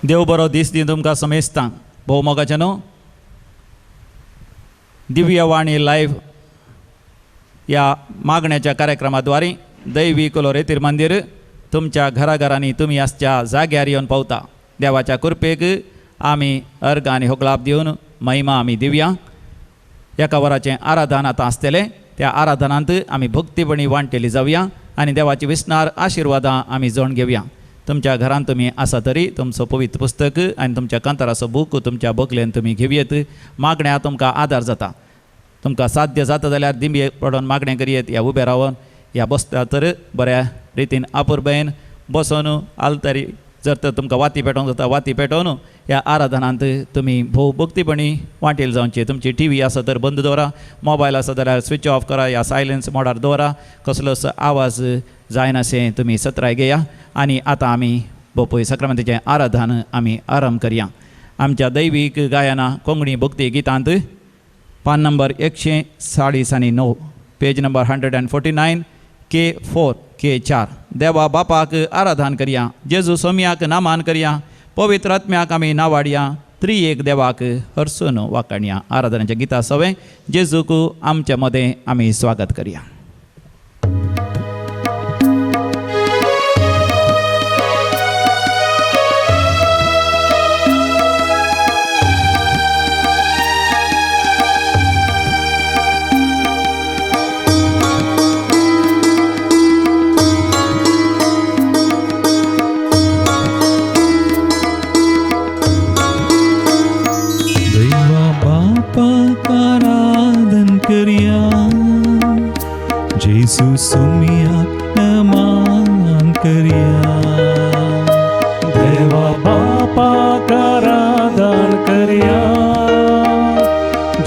देव बरो दीस दी तुमकां समेस्तां भोव मोगाचें न्हू. दिव्यवाणी लाईव्ह या मागण्याच्या कार्यक्रमाद्वारे दैवी कोलोरेतीर मंदिर तुमच्या घराघरांनी तुम्ही आसच्या जाग्यार येवन पावता. देवाच्या कृपेक आमी अर्घ आनी होगलाप दिवन महिमा आमी दिवया. एका वराचें आराधन आतां आसतलें. त्या आराधनांत आमी भक्तीपणी वांटेली जावया आनी देवाची विस्नार आशिर्वादां आमी जोण घेवया. तुमच्या घरांत तुमी आसा तरी तुमचो पवित्र पुस्तक आनी तुमच्या कांताराचो बूक तुमच्या बकलेन तुमी घेवयेत. मागण्या तुमकां आदार जाता. तुमकां साध्य जाता जाल्यार दिंबये पडोवन मागणें करियेत. या उबे रावन या बसता तर बऱ्या रितीन आपुरबायेन बसोन आलतारी जर तर तुमकां वाती पेटोवंक जाता वाती पेटोवन ह्या आराधनांत तुमी भोव भक्तीपणी वांटेल जावचे. तुमची टी व्ही आसा तर बंद दवरा. मोबायल आसा जाल्यार स्विच ऑफ करा या सायलेन्स मोडार दवरा. कसलोच आवाज जायनाशें तुमी सत्राय घेया. आनी आतां आमी बोपय सक्रामेंताचें आराधन आमी आरंभ करया. आमच्या दैवीक गायना कोंकणी भक्ती गितांत पान number 149 page number 149 K4 K4 देवा बापाक आराधन करया. जेजू सोम्याक नामान करया. पवित्र आत्म्याक आमी नावाडया. त्रिएक देवाक हरसून वाकणया. आराधनाच्या गिता सवय जेजूक आमच्या मदें आमी स्वागत करया. जेजू सोम्याक नमान करया. देवा बापाक आराधन करया.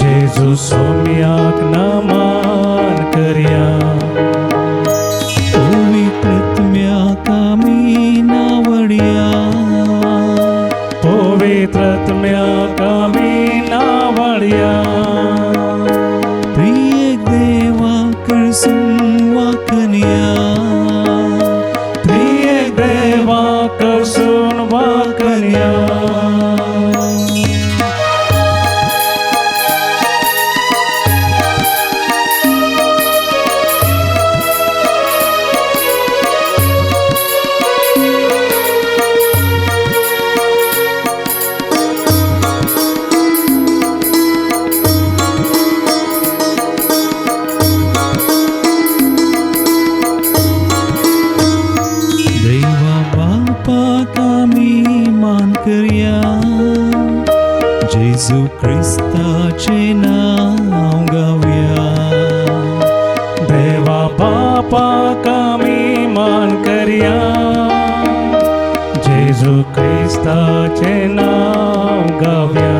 जेजू सोम्याक नमान करया. पवित्र आत्म्याक आमी नावडया. पवित्र आत्म्याक आमी नावडया. त्रिएक देवा करसून वाकणया. त्रिएक देवा करसून वाकणया. जेजू ख्रिस्ताचें नांव गावया. देवा बापाक आमी मान करया. जेजू ख्रिस्ताचें नांव गावया.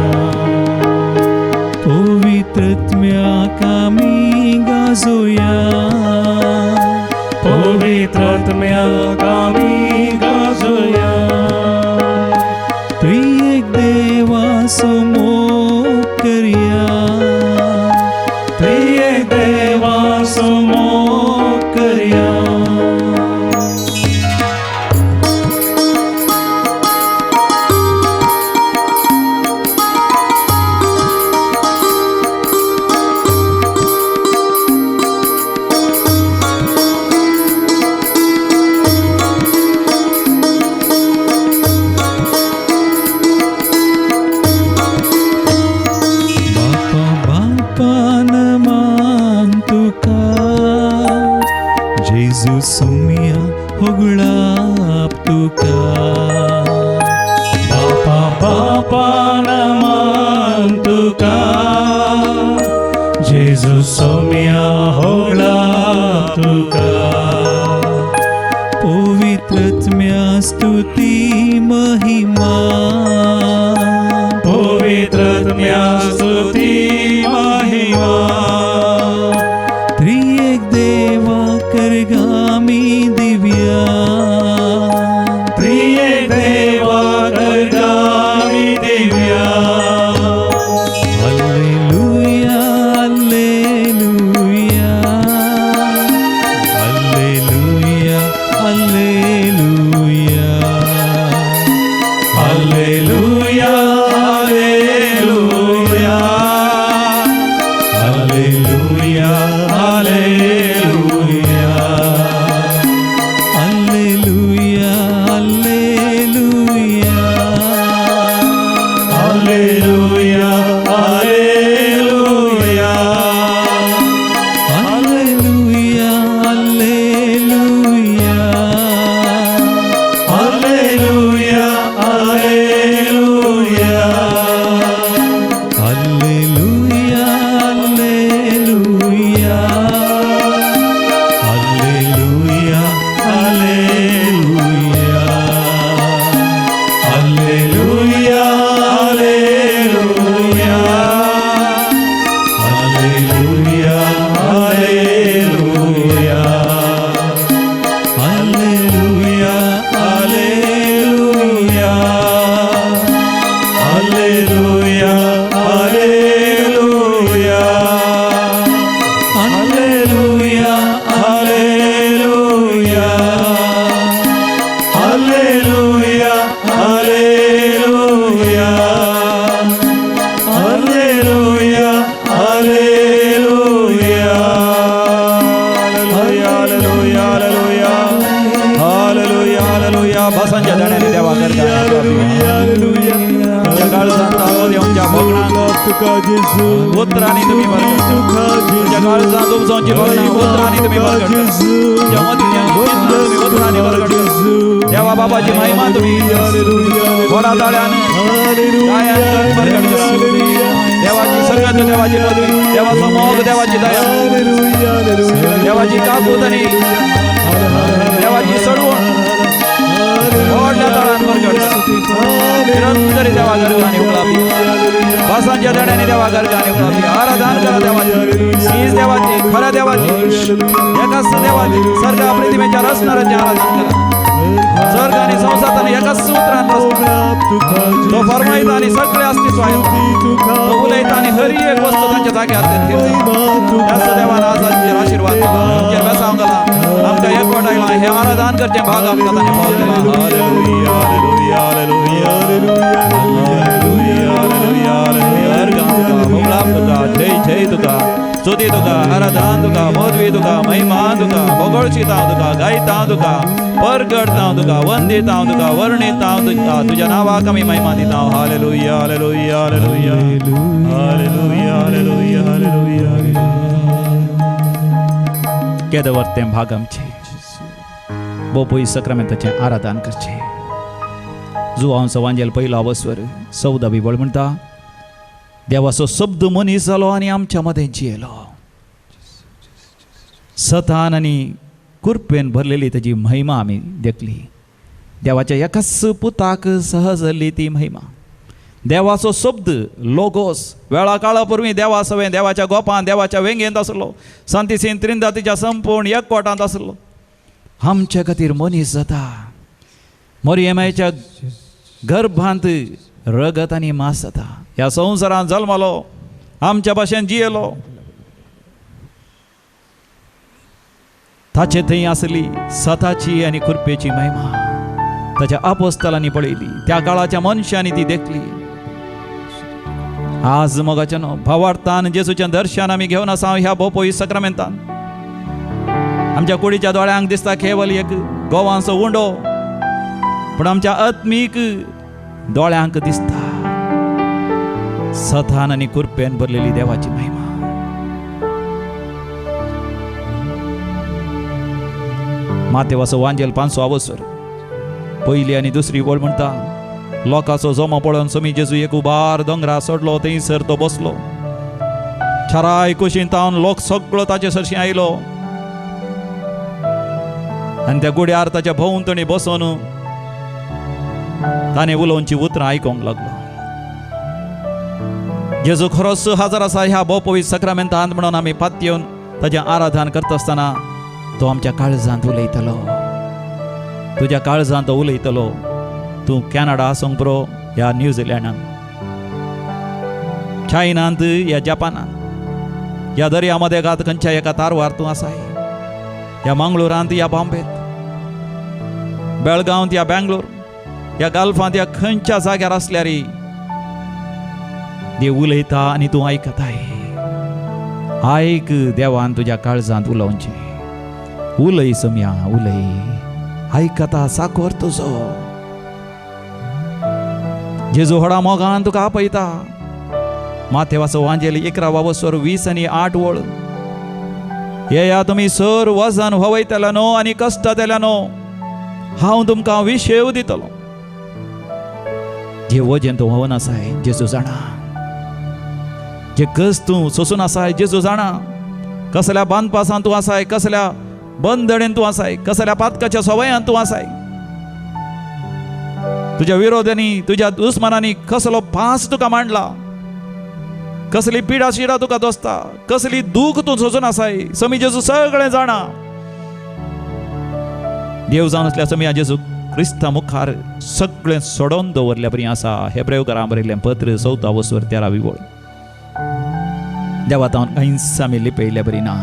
पवित्र आत्म्याक आमी गाजोया. पवित्र आत्म्याक आमी गाजोया. त्रिएक देवा समोग करया. त्रिएक देवा समोग करया. जेजू सोम्या होगळाप तुका. बापा बापा नमान तुका. जेजू सोम्या होगळाप तुका. पवित्र आत्म्या स्तुती महिमा. पवित्र आत्म्या स्तुती महिमा. त्रिएक देवा करगामी दिव्या. त्रिएक देवा करगामी दिव्या. हल्लेलुया हल्लेलुया हल्लेलुया हल्लेलुया Alleluia, alleluia. Alleluia, alleluia. Alleluia, alleluia. Alleluia, alleluia. Alleluia, alleluia. Alleluia, alleluia. Alleluia, alleluia. Alleluia, alleluia. Alleluia, alleluia. Alleluia, alleluia. Alleluia, alleluia. Alleluia, alleluia. Alleluia, alleluia. Alleluia, alleluia. Alleluia, alleluia. Alleluia, alleluia. Alleluia, alleluia. बसांच्या धड्याने देवा करता तुमच्या काळजांत आलो देवांच्या भोगणांक उतरांनी तुम्ही बरगडता तुमच्या काळजांत उपसोंची भोगणां उतरांनी तुम्ही बरगडता तुमच्या मदींच्या तुम्ही उतरांनी बरगडता देवा बाबाची महिमा तुम्ही घोडा ताळ्यान गायन बरगडता देवाची संगत देवाची पदवी देवाचा मोग देवाची दया देवाची काकूतनी देवाची सडवण ओढल्या तळान बरगडता निरंतरी देवा गर्गाने उकळावी बासांच्या धड्याने देवा गर्गाने उकळावी आराधन करा देवाची शीस देवाची खऱ्या देवाची एकाच देवाची सर्ग प्रतिमेच्या रचणाराची आराधन करा स्वर्ग आणि संसाराने एकाच सूत्रान रचला तो फरमाईत आणि सगळे अस्तित्व आहे तो उलयत आणि हर एक वस्तू त्यांच्या जाग्यार त्याच देवान आजांचेर आशीर्वाद तुमच्या बेसांगला आमच्या एकवटायला हे आराधन करचे भाग आमकां ताणें भाव दिला हालेलुया हालेलुया हालेलुया हालेलुया हालेलुया हालेलुया भोगळा तुका जय जय तुका स्तुती तुका आराधन तुका मोदवी तुका महिमा तुका भोगळशीत हांव तुका गायता हांव तुका परगडता हांव तुका वंदीत हांव तुका वर्णीत हांव तुका तुज्या नांवाक आमी महिमा दिता हांव हालेलुया हालेलुया हालेलुया हालेलुया हालेलुया हालेलुया केदां वर्तें भाग आमचे बोपोई सक्रामेंताचें आराधन करचें जुवांस वांजेल पयलो आवस्वर 14 बिबळ म्हणटा देवाचो शब्द मनीस जालो आनी आमच्या मदें जियेलो सतान आनी कुरपेन भरलेली तेजी महिमा आमी देखली देवाच्या एकाच पुताक सहज जाल्ली ती महिमा देवाचो शब्द लोगोस वेळा काळा पुर्वी देवा सवें देवाच्या गोपान देवाच्या वेंगेंत आसलो सांतीसीन त्रिंदातीच्या संपूर्ण एकवटांत आसलो आमच्या खातीर मनीस जाता मरियमाच्या गर्भांत रगत आनी मांस जाता ह्या संवसारांत जल्मलो आमच्या भाशेन जियेलो ताचे थंय आसली सताची आनी कुरपेची महिमा ताच्या आपोस्तलांनी पळयली त्या काळाच्या मनशांनी ती देखली आज मोगाच्या भावार्थान जेजूच्या दर्शन आमी घेवन आसा ह्या बोपोई सक्रामेंतान आमच्या कुडीच्या दोळ्यांक दिसता केवल एक गोवांचो उंडो पूण आमच्या आत्मीक दोळ्यांक दिसता सतान आनी कुरपेन भरलेली देवाची महिमा मातेवाचो वांजेल 500 आवसर पयली आनी दुसरी वळ म्हणटा लोकांचो जमो पळोवन समी जेजू एक उबार दोंगरा सोडलो थंयसर तो बसलो छराय कुशीन तावन लोक सगळो ताचे सरशी आयलो आनी त्या गुड्यार ताच्या भोंवतणी बसून ताणें उलोवची उतरां आयकोंक लागलो जेजू खरोच हजर आसा ह्या बोपोई सक्रामेंतांत म्हणून आमी पात येवन ताचें आराधन करता आसतना तो आमच्या काळजांत उलयतलो तुज्या काळजांत तो उलयतलो तूं कॅनडा आसूंक पुरो ह्या न्यूझिलँडांत चायनांत या जपानांत या दर्या मदेगांत खंयच्या एका तारवार तूं आसाय या मंगळुरांत या बॉम्बेत बेळगांवत या बँगलोर या गाल्फांत या खंयच्या जाग्यार असल्यार देव उलयता आनी तूं आयकताय. आयक देवान तुज्या काळजांत उलोवचें. उलय सम्या उलय, आयकता साकोर तुजो. जेजू व्हडा मोगान तुका आपयता. माथेवाचो वांजेली 11:20-8 येया तुमी सर वजन व्हवयतल्यानो आनी कश्टातल्यानो हांव तुमकां विशेव दितलो. जे वजेन तूं व्हवन आसाय जेजू जाणा. जे कस तूं सोसून आसाय जेजू जाणा. कसल्या बांदपासान तूं आसाय, कसल्या बंदडेन तूं आसाय, कसल्या पातकाच्या सवयान तूं आसाय. तुज्या विरोधांनी तुज्या दुस्मानांनी कसलो पास तुका मांडला. कसली पिडा शिडा तुका दोसता, कसली दूख तूं सोसून आसाय. समी जेजू सगळें जाणा. देव जावन असल्या समी जेजू क्रिस्ता मुखार सगळें सोडोन दवरल्या बरी आसा. हेब्रेवकारां बरयल्लें पत्र 4:13. देवा तावन कांयच आमी लिपयल्या बरी ना.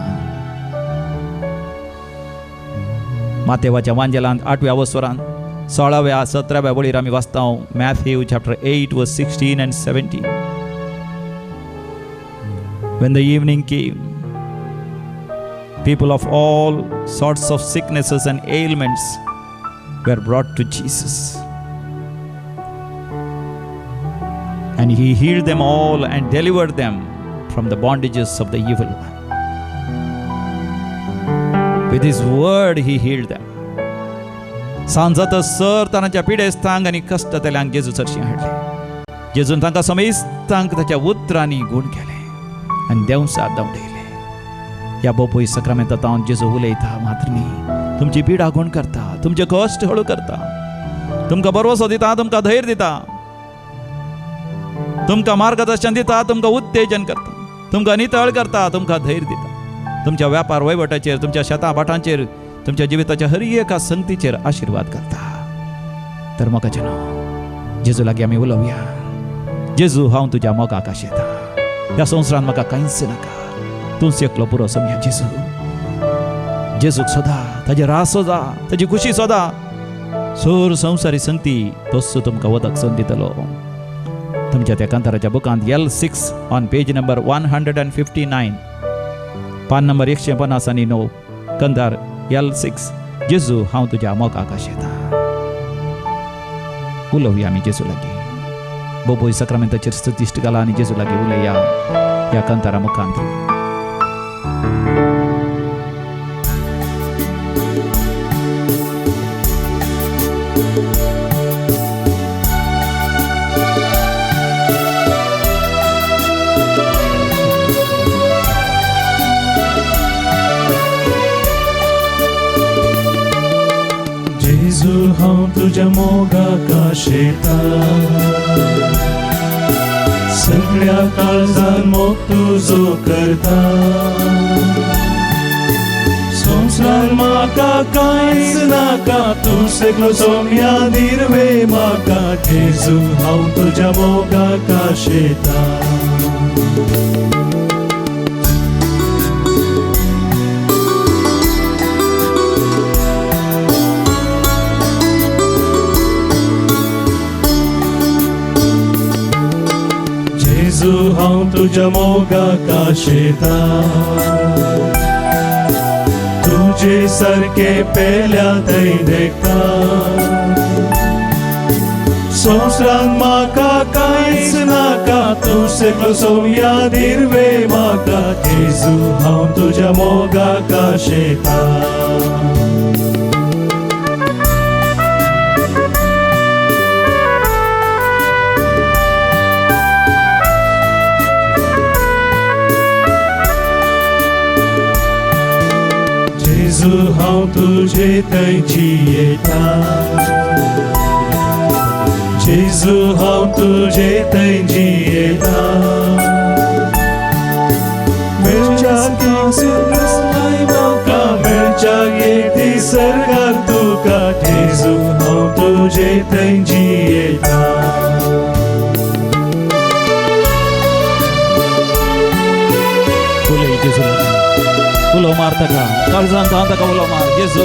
माथेवाच्या वांजेलांत 8:16 16-17 वळीर आमी वाचता. Matthew chapter 8:16 and 17. When the evening came, people of all sorts of sicknesses and ailments were brought to Jesus. And he healed them all and delivered them from the bondages of the evil one. With his word he healed them. सांजात सर तांच्या पिडेस्तांक आनी कश्टातल्यांक जेजू चडशी हाडले. जेजून तांकां समेस्तांक ताच्या उतरांनी गूण केले आनी देंवसार धांवडयले. ह्या बोपोई सक्रामेंतांत हांव जेजू उलयता. मात्रनी तुमची पिडा गूण करता, तुमचे कश्ट हळू करता, तुमकां बरवसो दिता, तुमकां धैर्य दिता, तुमकां मार्गदर्शन दिता, तुमकां उत्तेजन करता, तुमकां नितळ करता, तुमकां धैर्य दिता. तुमच्या व्यापार वैवटाचेर, तुमच्या शेतां भाटांचेर, तुमच्या जिविताच्या हर एका संगतीचेर आशिर्वाद करता. तर मोगा जनो जेजू लागीं आमी उलोवया. जेजू हांव तुज्या मोगाक आशेता. ह्या संवसारांत म्हाका कांयच नाका. तूंच एकलो पुरो सम्या जेजू. जेजूक सोदा ताजे रास सोदा, ताजी खुशी सोदा. सोर संवसारी संगती तोच तुमकां वदक सोन दितलो. तुमच्या त्या कांताराच्या बुकांत L6 ऑन पेज नंबर 159 पान नंबर 150 कंदार L6. जेजू हांव तुज्या मोगाक आशेता. उलोवया आमी जेजू लागीं. बोबोई सक्रामेंताचेर स्तुतिश्ट घाला आनी जेजू लागीं उलया ह्या कांतारा मुखांत. जेजू हांव तुज्या मोगाक आशेता. सगळ्या काळजान मोग तुजो करता. संवसारान म्हाका कांयच नाका. तूं सगळो सोम्या दिरवे म्हाका. जेजू हांव तुज्या मोगाक आशेता. जेजू हांव तुज्या मोगाक आशेता. तुजे सारके पेल्या थंय देखता. संवसारान म्हाका कांयच नाका. तूं सगळो सोम्या दिरवे म्हाका. जेजू हांव तुज्या मोगाक आशेता. जेजू हांव तुजे थंय जियेता. जेजू हांव तुजे थंय जियेता. मेळच्याक म्हाका मेळच्याक येती सर्गाक तुका. जेजू हांव तुजे थंय जियेता. उलय जेजू लागीं. उलो मार ताका. काळजांत हांव ताका उलो मार. जेजू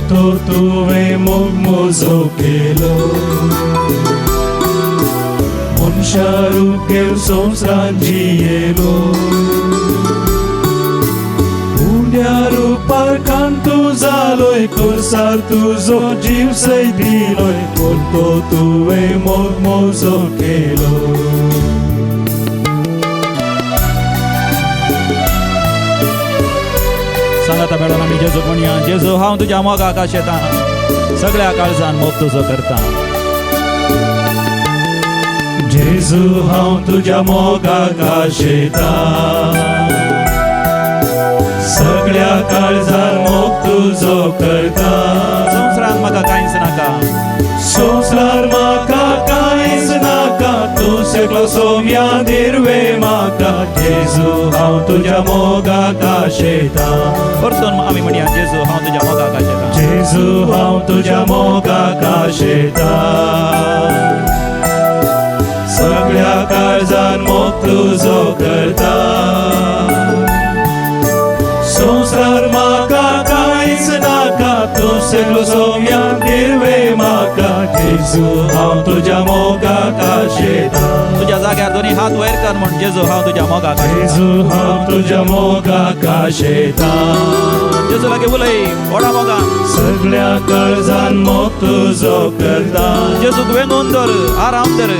परतो तुवें मोग मोजो केलो मनशा रूप घेवन संवसारांत जियेलो उंड्या रुपार कांतू जालोय खुर्सार तुजो जीव सय दिलोय परतो तुवें मोग मोजो केलो सांगाता मेळून आमी जेजू म्हणया जेजू हांव तुज्या मोगाक आशेतां सगळ्या काळजान मोग तुजो करता जेजू हांव तुज्या मोगाक आशेतां सगळ्या काळजान मोग तुजो करता संवसारांत म्हाका कांयच नाका संवसार म्हाका कांयच नाका तूं सगळो सोम्या दिर्वे म्हाका जेजू हांव तुज्या मोगाक आशेतां परतून आमी म्हणया जेजू हांव तुज्या मोगाक आशेतां जेजू हांव तुज्या मोगाक आशेतां सगळ्या काळजान मोग तुजो करता संवसार म्हाका कांयच नाका तूं सगळो सोम्या दिर्वे म्हाका जेजू हांव तुज्या मोगाक आशेतां तुज्या जाग्यार दोनी हात वयर कर म्हण जेजू हांव तुज्या मोगाक आशेतां जेजू हांव तुज्या मोगाक आशेतां जेजू लागीं उलय व्हडा मोगान सगळ्या काळजान मोग तुजो करता जेजूक वेंगून दवर आराम दर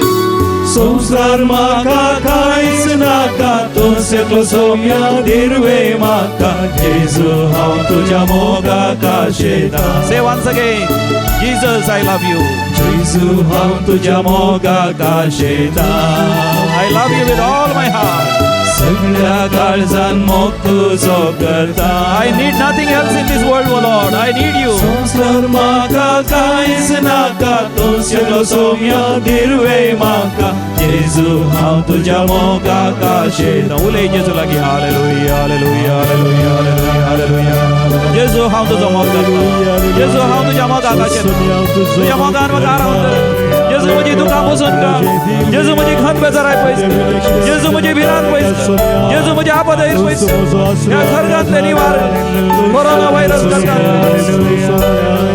संवसार म्हाका कांयच नाका तूं सगळो सोम्या दिर्वे म्हाका जेजू हांव तुज्या मोगाक आशेतां Say once again, Jesus, I love you. जेजू हांव तुज्या मोगाक आशेतां I love you with all my heart. सगळ्या काळजान मोग तुजो करता I need nothing else in this world, O Lord. I need you. संवसार म्हाका कांयच नाका तूं सगळो सोम्या दिर्वे म्हाका जेजू हांव तुज्या मोगाक आशेतां उलय जेजू लागीं हालेलुया हालेलुया हालेलुया हालेलुया हालेलुया जेजू हांव तुजो मोग करता जेजू हांव तुज्या मोगाक आशेतां तुज्या मोगान म्हाका आराम दर जेजू म्हजी दुकां पुसून काड जेजू म्हजी खंत बेजाराय पयस कर जेजू म्हजी भिरांत पयस कर जेजू म्हजी आपदय पयस कर ह्या सर्गांतले निवार कोरोना व्हायरस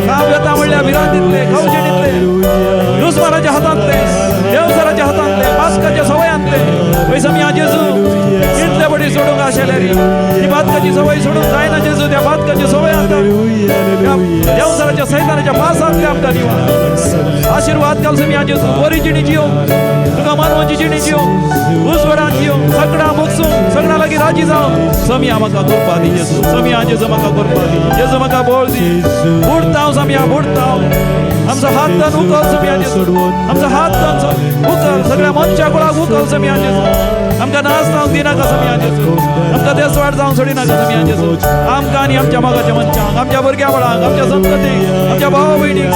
काम येता म्हणल्यार भिरांतींतले खवजिणींतले दुस्मानाच्या हातांतले देवसराच्या हातांतले मास्काच्या सवयांतले पयस आमी जेजू कितले बडी सोडूंक आशिल्ले रे ती बातकाची सवय सोडूंक जायना जेजू त्या बातकाची सवय आतां देवसराच्या सैतानाच्या पासांतले आमकां निवार आशीर्वाद घाल समी जेजू बरी जिणी जियो तुका मानवाची जिणी जियो उजवडान जियो सगळा मुक्सूं सगळा लागीं राजी जावं समी म्हाका करपा दी जेजू समी जेजू म्हाका करपा दी जेजू म्हाका बोळ दी बुडता हांव समी बुडता हांव आमचो हात धन उखल समी जेजू आमचो हात धन उखल सगळ्या मनशा कुळाक उखल समी जेजू आमकां नाच जावंक दिनाका समी जेजू आमकां देसवाड जावंक सोडिनाका समी जेजू आमकां आनी आमच्या मोगाच्या मनशांक आमच्या भुरग्या बाळांक आमच्या संततीक आमच्या भावा भयणीक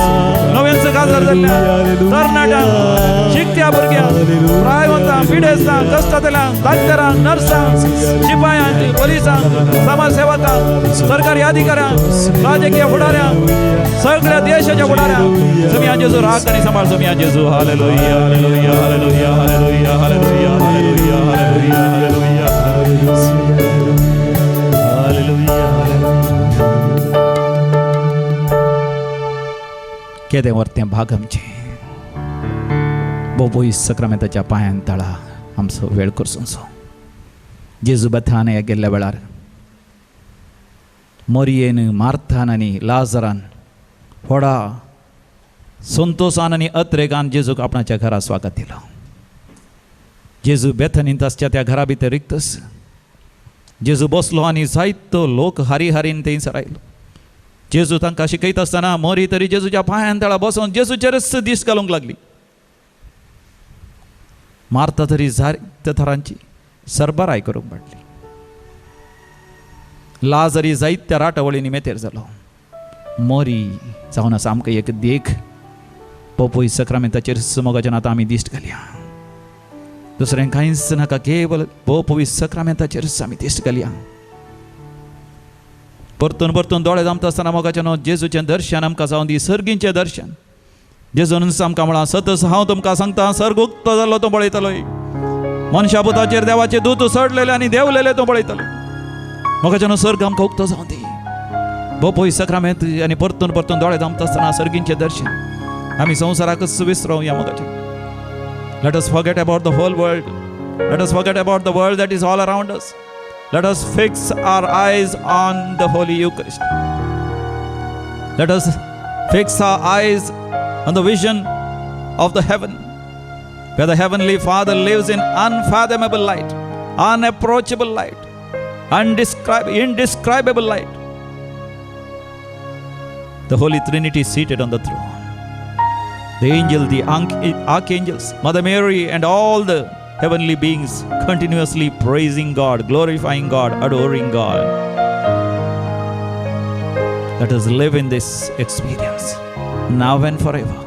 नव्यान काजार जाल्ल्या तरणाट्यांक शिकत्या भुरग्यांक प्रायवंतांक पिडेस्तांक कश्टातल्यांक दागदारांक नर्सांक शिपायांक पुलिसांक समाजसेवकांक सरकारी अधिकाऱ्यांक राजकीय फुडाऱ्यांक सगळ्या देशाच्या फुडाऱ्यांक समी जेजू राख आनी सांबाळ समी जेजू हालेलुया हालेलुया हालेलुया हालेलुया हालेलुया हालेलुया हालेलुया हालेलुया हालेलुया केदें वर्तें भाग आमचें बोबोई सक्रामेंताच्या पांयान तळा आमचो वेळ करचो जेजू बेथान्या गेल्ल्या वेळार मोरयेन मार्थान आनी लाजरान व्हडा संतोषान आनी अत्रेगान जेजूक आपणाच्या घरा स्वागत दिलो जेजू बेथानींत आसच्या त्या घरा भितर रिक्तस जेजू बसलो आनी जायतो लोक हारी हारीन थंयसर आयलो जेजू तांकां शिकयता आसतना मोरी तरी जेजूच्या पांयान तळा बसोन जेजूचेरच दीस घालूंक लागली मार्ता तरी जायत्या थरांची सरबराय करूंक पाडली लाजरी जायत्या राटवळींनी मेतेर जालो मोरी जावन आसा आमकां एक देख पोपोई सक्रामेंताचेर मोगाच्या नातां आमी दिश्ट घालया दुसरें कांयच नाका केवळ पोपोई सक्रामेंताचेरच आमी दिश्ट घालया परतून परतून दोळे जमता आसतना मोगाच्या न्हू जेजूचें दर्शन आमकां जावन दी सर्गींचें दर्शन जेजून आमकां म्हळां सतत हांव तुमकां सांगता सर्ग उक्तो जाल्लो तो पळयतलोय मनशा पुताचेर देवाचे दूत चडलेले आनी देंवलेले तो पळयतलो मोगाच्या न्हू सर्ग आमकां उक्तो जावन दी बोपोई सक्रमेंत आणि परतून परतून दोळे जमत असताना सर्गींचे दर्शन आम्ही संसाराकच विसरूया मगाचे. Let us forget about the whole world. Let us forget about the world that is all around us. Let us fix our eyes on the Holy Eucharist. Let us fix our eyes on the vision of the heaven, where the Heavenly Father lives in unfathomable light, unapproachable light, indescribable light. The Holy Trinity is seated on the throne. The angel, the archangels, Mother Mary, and all the heavenly beings continuously praising God, glorifying God, adoring God. Let us live in this experience now and forever.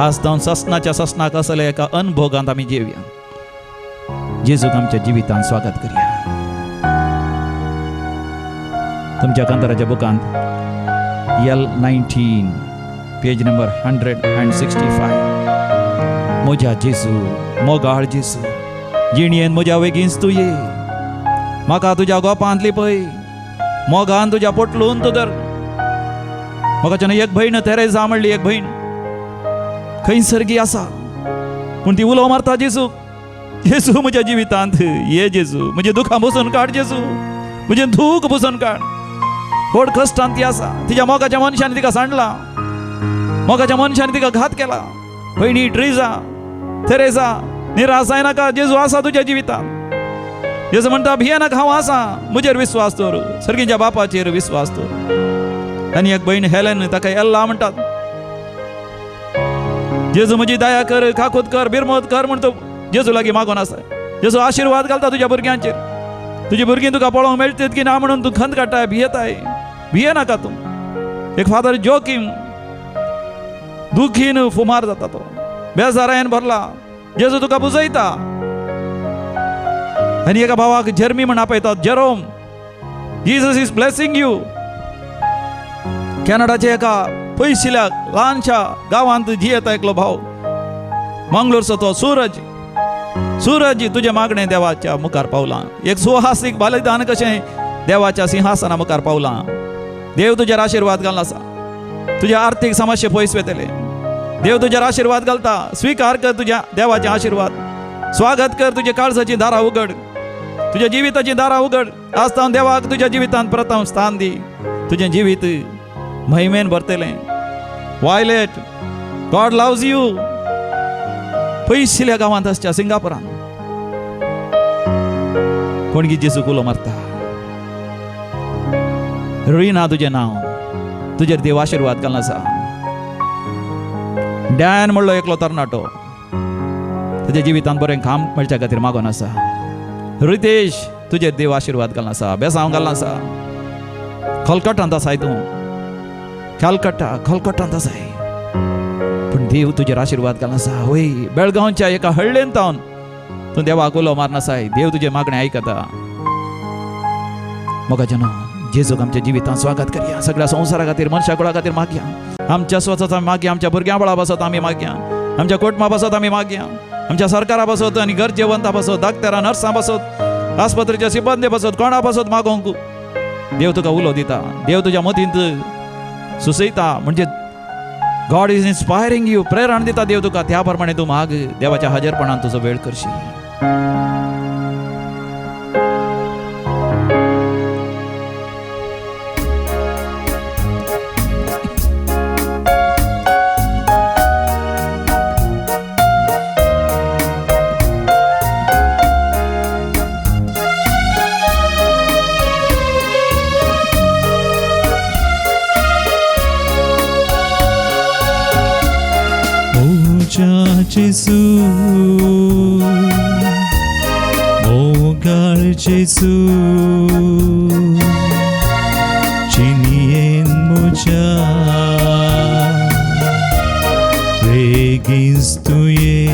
आज जाऊन ससनाच्या ससनाक असलेल्या एका अनुभोगांत आम्ही जेवया. जेजूक आमच्या जिवितांत स्वागत करूया. तुमच्या कांताराच्या बुकांत L19 पेज नंबर 165. म्हज्या जेजू, मोगाळ जेजू, जिणयेन म्हज्या वेगींच तूं ये. म्हाका तुज्या गोपांतली पळय, मोगान तुज्या पोटलून तूं धर. म्हाका एक भयण तेरेसा म्हणली, एक भयण खंय सर्गी आसा पूण ती उलो मारता जेजू. जेजू म्हज्या जिवितांत ये. जेजू म्हजें दुखां पुसून काड. जेजू म्हजें दूख पुसून काड. व्हड कश्टांत ती आसा. तिच्या मोगाच्या मनशान तिका सांडला. मोगाच्या मनशान तिका घात केला. भयणी ट्रिजा, तेरेसा, निराश जायनाका. जेजू आसा तुज्या जिवितांत. जेजू म्हणटा भियेनाका, हांव आसा. म्हजेर विश्वास दवर, सर्गीच्या बापाचेर विश्वास दवर. आनी एक भयण हेलेन, ताका एल्ला म्हणटात. जेजू म्हजी दया कर, काकूत कर, बिरमत कर म्हणतो जेजू लागीं मागोन आसा. जेजू आशिर्वाद घालता तुज्या भुरग्यांचेर. तुजी भुरगीं तुका पळोवंक मेळटात की ना म्हणून तूं खंत काडटाय, भियेताय. भियेनाका तूं. एक फादर जोकीम दुखीन फुमार जाता. तो बेजारायन भरला. जेजू तुका बुजयता. आनी एका भावाक जर्मी म्हण आपयतात, Jerome, Jesus is blessing you. कॅनडाच्या एका पयशिल्या ल्हानशा गांवांत जियेता एकलो भाव. मंगळूरचो तो सूरज. सूरज, तुजें मागणें देवाच्या मुखार पावलां. एक सुहासीक बलिदान कशें देवाच्या सिंहासना मुखार पावलां. देव तुजेर आशिर्वाद घालना आसा. तुझे आर्थीक समस्या पयस वेतले. देव तुजेर आशिर्वाद घालता. स्वीकार कर तुज्या देवाचे आशिर्वाद. स्वागत कर. तुजे काळजाची दारां उगड. तुज्या जिविताची दारां उगड. आस्तावन देवाक तुज्या जिवितांत प्रथम स्थान दी. तुजें जिवीत महिमेन भरतलें. Violet, God loves you. पयशिल्या गांवांत आसच्या सिंगापुरांत कोणगी जेजू उलो मारता. रिना तुजें नांव. तुजेर देव आशिर्वाद घालना आसा. डॅन म्हणलो एकलो तरणाटो. तुज्या जिवितांत बरें काम मेळच्या खातीर मागोन आसा. रितेश, तुजेर देव आशिर्वाद घालना आसा. बेसांव घालना आसा. खलकटांत आसाय तूं. खलकटांत आसाय पूण देव तुजेर आशिर्वाद घालना आसा. वय बेळगांवच्या एका हळ्ळेन तावन तूं देवाक उलो मारना आसाय. देव तुजें मागणें आयकता. मोगाचें न्हू, जेजूक आमच्या जिवितांत स्वागत करया. सगळ्या संवसारा खातीर, मनशा कुळा खातीर मागया. आमच्या स्वताचा मागया. आमच्या भुरग्यां बळा पासत आमी मागया. आमच्या कुटुंबा पासत आमी मागया. आमच्या सरकारा पासत आनी गरजेवंता पासत, डाक्टरां, नर्सां पासत, आस्पत्रेच्या सिब्बंदी पासत, कोणा पासत मागोंक देव तुका उलो दिता. देव तुज्या मतींत सुसयता. म्हणजे गॉड इज इन्स्पायरिंग यू. प्रेरण दिता देव तुका. त्या प्रमाणे तूं माग. देवाच्या हजरपणान तुजो वेळ करशी. जेजू, मोगाळ जेजू, जिणयेन म्हज्या बेगीच तूं ये.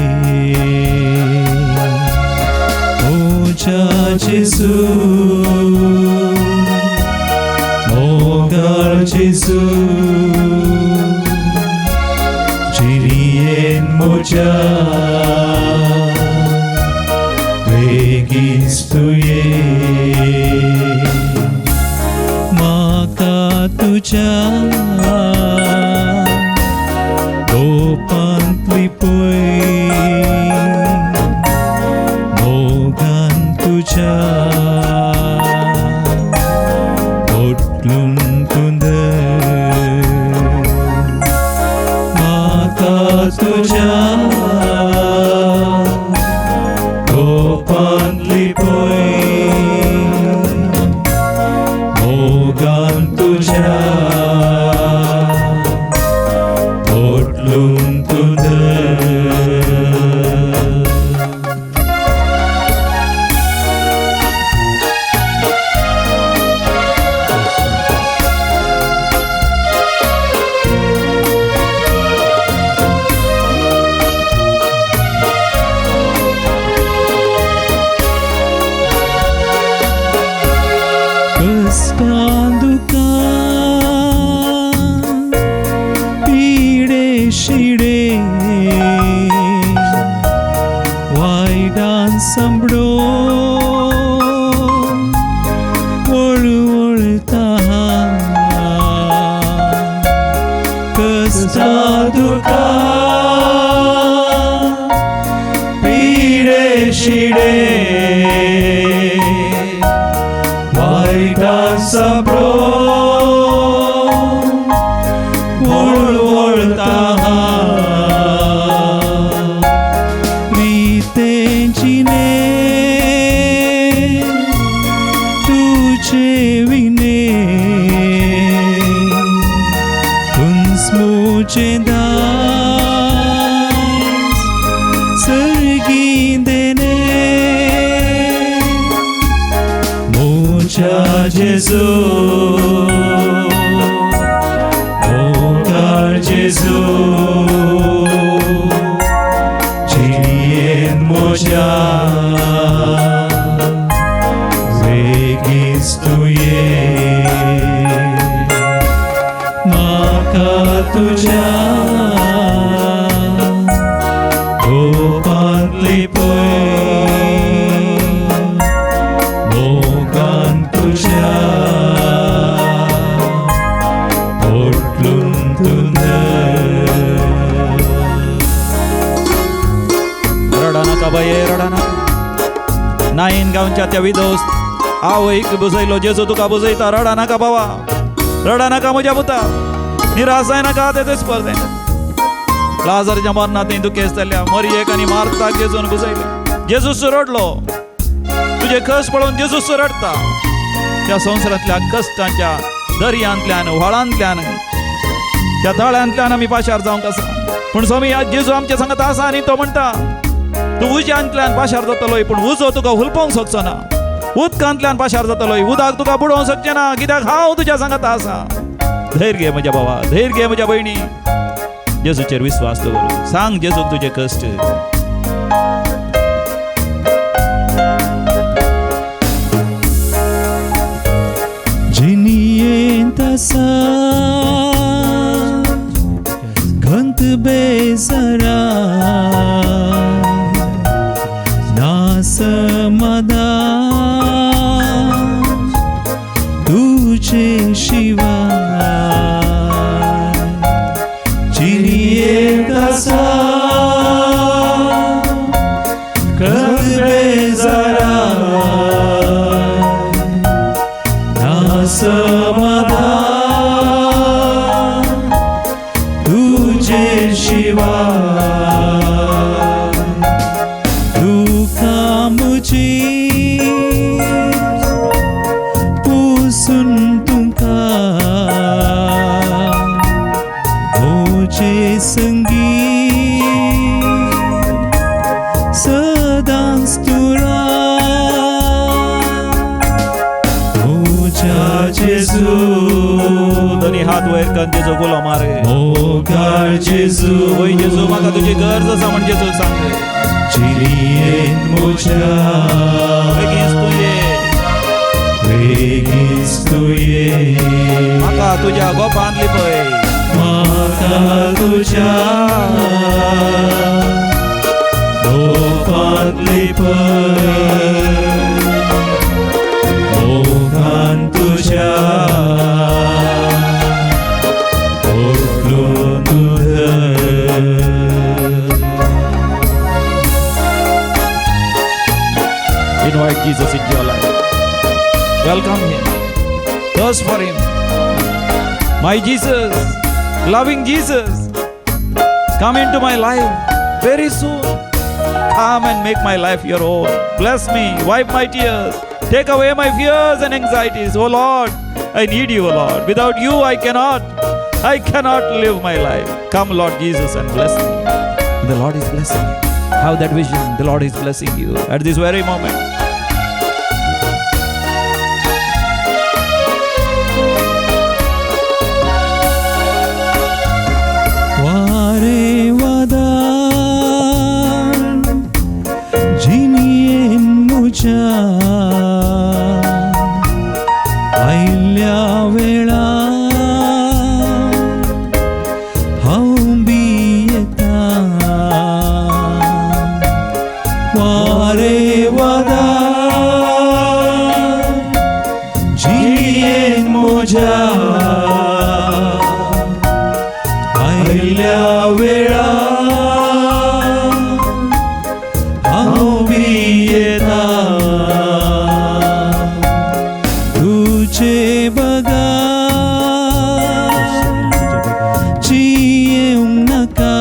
मोज्या जेजू, मोगाळ जेजू, जिणयेन म्हज्या बेगीच तूं ये. म्हाका तुझ्या गोपांतली पै मोगान तुझ्या ओटलून तुंद म्हाका तुझ्या गोपांतली पै मोगान तुझ्या ओटलून तुंद कष्टां दुखां पिडे शिडे वायटान सांबडोन वळवळता कष्टां दुखां पिडे शिडे वायटान सांबडोन वळवळता रितेंची ने तुझे विने तुंस मुझे दास सर्गीं देने मुझा जेजू मोगार जेजू जिणेन म्हज्या वेगीच तुये म्हाका तुझ्या गोपांतली पै मोगान तुझ्या ओटलून तुंद रडा नाका बाये रडा नाका नाईन गांवच्या त्या विधोस्त आवयक बुजयलो जेजू तुका बुजयता रडा नाका बाबा रडा नाका म्हज्या पुता निराश जाय नाका ते स्पर्धेन लाजरच्या मरणांत दुखेसतल्या मरयेक आनी मारताक जेजून बुजयले जेजूस रडलो तुझे कश्ट पळोवन जेजूस रडता त्या संवसारांतल्या कश्टांच्या दर्यांतल्यान व्हाळांतल्यान त्या तळ्यांतल्यान आमी पाशार जावंक आसा पूण स्वामी आज जेजू आमच्या सांगात आसा आनी तो म्हणटा तूं उज्यांतल्यान पाशार जातलोय पूण उजो तुका हुलपोवंक शकचो ना उदकांतल्यान पाशार जातलोय उदक तुका बुडोवंक शकचें ना कित्याक हांव तुज्या सांगात आसा धैर्य घे म्हज्या बाबा धैर्य घे म्हज्या भयणी जेजूचेर विश्वास दवर सांग जेजूक तुजे कश्ट जिणयेन तसा खंत बेजारा ना समाधान तुझे शिवाय जिणयेन तसा खंत बेजारा समाधान तुझे शिवाय दुखा मुझी पुसून तुमका मुझे संगीत सदांच तुरा जेजू दोन्ही हात वयर कर जेजू बोलो मारे मोगार जेजू ओय जेजू म्हाका तुजी गरज आसा म्हण जेजू सांग जिणयेन म्हज्या बेगीच तुये म्हाका तुज्या गोपांतली पळय म्हाका तुज्या गोपांतली पळय मोगान तुज्या Jesus into your life. Welcome him. Thirst for him. My Jesus, loving Jesus, come into my life very soon. Come and make my life your own. Bless me, wipe my tears, take away my fears and anxieties. Oh Lord, I need you, O Lord. Without you, I cannot live my life. Come, Lord Jesus, and bless me. The Lord is blessing you. Have that vision. The Lord is blessing you at this very moment. आयल्या वेळा हांव बी येता वारे वादा जियेन म्हज्या आयल्या वेळा हांव बी येता बगा येऊंक नाका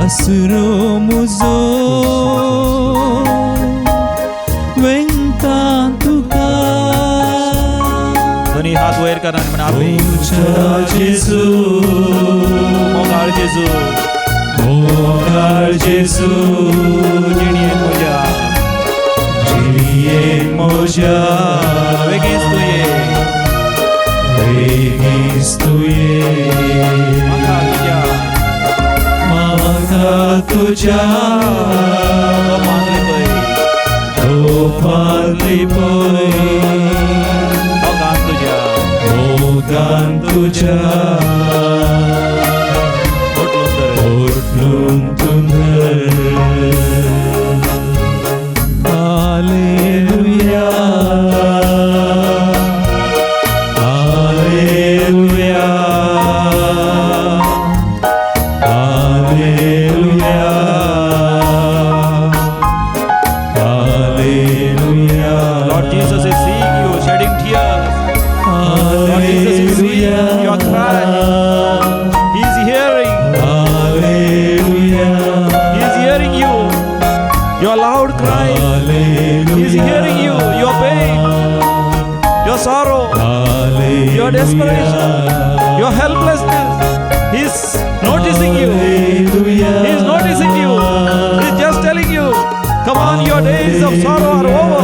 आसरो म्हजो वेंता तुका दोन्ही हात वयर करा आणि म्हणा जेजू मोगाळ जेजू मोगाळ जेजू जिणयेन म्हज्या मोजा बेगीच तूं ये म्हाका तुज्या मागली पळय मोगान तुज्या ओटलून तुंदर Lord Jesus is seeing you shedding tears. Lord Jesus is seeing your cry. He is hearing. He is hearing you. Your loud cry. He is hearing you. Your pain, your sorrow, your desperation, your helplessness. He is noticing you. He is noticing you. He is just telling you, come on, your days of sorrow are over.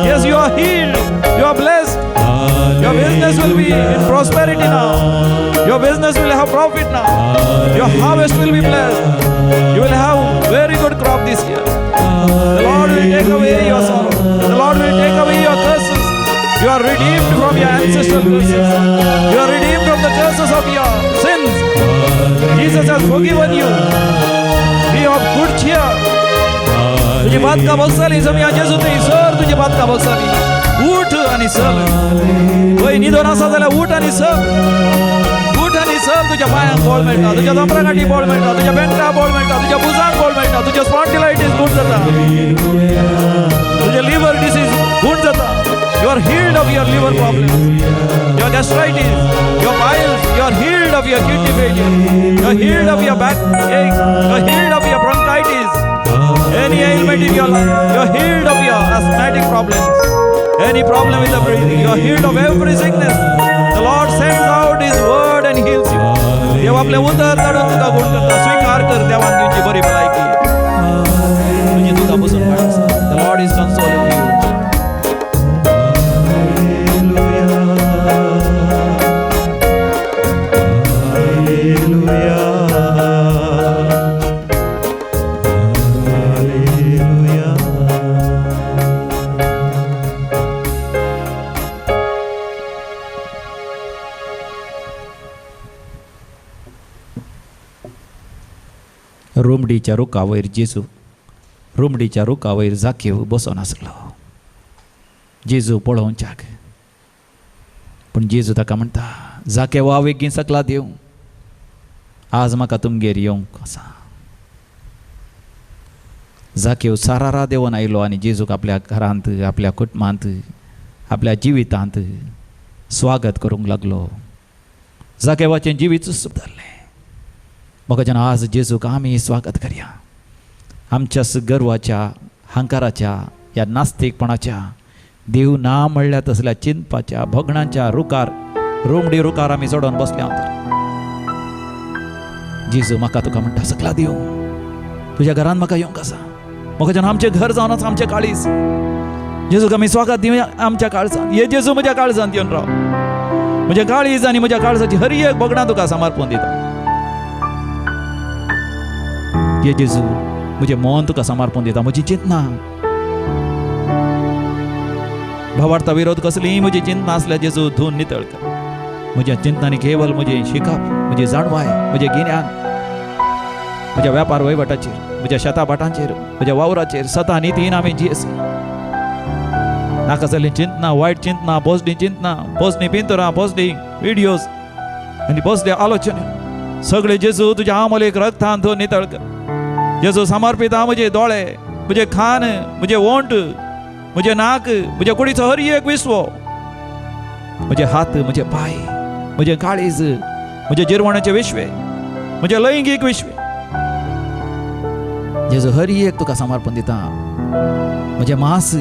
Yes, you are healed. You are blessed. Your business will be in prosperity now. Your business will have profit now. Your harvest will be blessed. You will have very good crop this year. The Lord will take away your sorrow. The Lord will take away your curses. You are redeemed from your ancestral curses. You are redeemed from the curses of your sins. Jesus has forgiven you. Be of good cheer. तुझी बात का बघसाली जमिया जेजू ते sir तुझी बात का बघसाली उठ आणि चल वय निदोन आसा जाल्यार उठ आणि चल तुझ्या पायांक बळ मेळटा तुझ्या जमरागाटी बळ मेळटा तुझ्या बेंटा बळ मेळटा तुझ्या भुजांक बळ मेळटा तुझ्या स्पॉन्डिलायटीस गूण जाता तुझे लिव्हर डिसीज गूण जाता You are healed of your liver problems, your gastritis, your piles. You are healed of your kidney failure. You are healed of your backache. You are healed of your bronchitis. Any ailment in your life. You are healed of your asthmatic problems. Any problem with the breathing. You are healed of every sickness. The Lord sends out His word and heals you. देव आपले उदर काढून तुका गुण करता स्वीकार कर देवान तुझी बरी भलायकी तुझी तुका बसून काढायचा. The Lord is consoling you. रुमडीच्या रुखावयर जेजू रुमडीच्या रुखावयर जाकेव बसून आसलो. जेजू पळोवन जाग पूण जेजू ताका म्हणटा जाकेव हांव बेगीन सकला देव आज म्हाका तुमगेर येवंक आसा. जाकेव सारारा देवन आयलो आनी जेजूक आपल्या घरांत, आपल्या कुटुंबांत, आपल्या जिवितांत स्वागत करूंक लागलो. जाकेवाचें जिवीत सुदारलें. म्हाका जेन्ना आज जेजूक आमी स्वागत करया. आमच्या गर्वाच्या, हंकाराच्या, ह्या नास्तिकपणाच्या, देव ना म्हणल्या तसल्या चिंतपाच्या, भोगणांच्या रुकार, रोंगडी रुकार आमी चडोवन बसल्या तर जेजू म्हाका तुका म्हणटा सकला देव तुज्या घरान म्हाका येवंक आसा. म्हाका जेन्ना आमचें घर जावन आसा, आमचें काळीज, जेजूक आमी स्वागत दिवया आमच्या काळजांत. हे जेजू म्हज्या काळजांत येवन राव. म्हज्या काळीज आनी म्हज्या काळजाची हर एक भोगणां तुका समर्पण दिता. हे जेजू म्हजें मन तुका समर्पण दिता. म्हजी चिंतना, भावार्था विरोध कसलीय म्हजी चिंतना आसल्या जेजू धुवन नितळ कर. म्हज्या चिंतनांनी केवळ म्हजें शिकप, म्हजी जाणवाय, म्हजें गिन्यान, म्हज्या वेपार वहिवाटाचेर, म्हज्या शेताभाटांचेर, म्हज्या वावराचेर सता नितीन आमी जियेसी. नाका जाल्ली चिंतना, वायट चिंतना, पोसडी चिंतना, पोसणी पिंतुरां, पोसडी व्हिडियोज आनी पोसले आलोचने सगळे जेजू तुज्या आमोलेक रक्तान धुवन नितळ कर. जेजू समर्पित हा म्हजे दोळे, म्हजे खान, म्हजे वोंट, म्हजे नाक, म्हज्या कुडीचो हर एक विस्वो, म्हजे हात, म्हजे पाय, म्हजे काळीज, म्हजे जिरवणाचे विश्वे, म्हजे लैंगीक विश्वे, जेजू हर एक तुका समर्पण दिता. म्हजे मांस,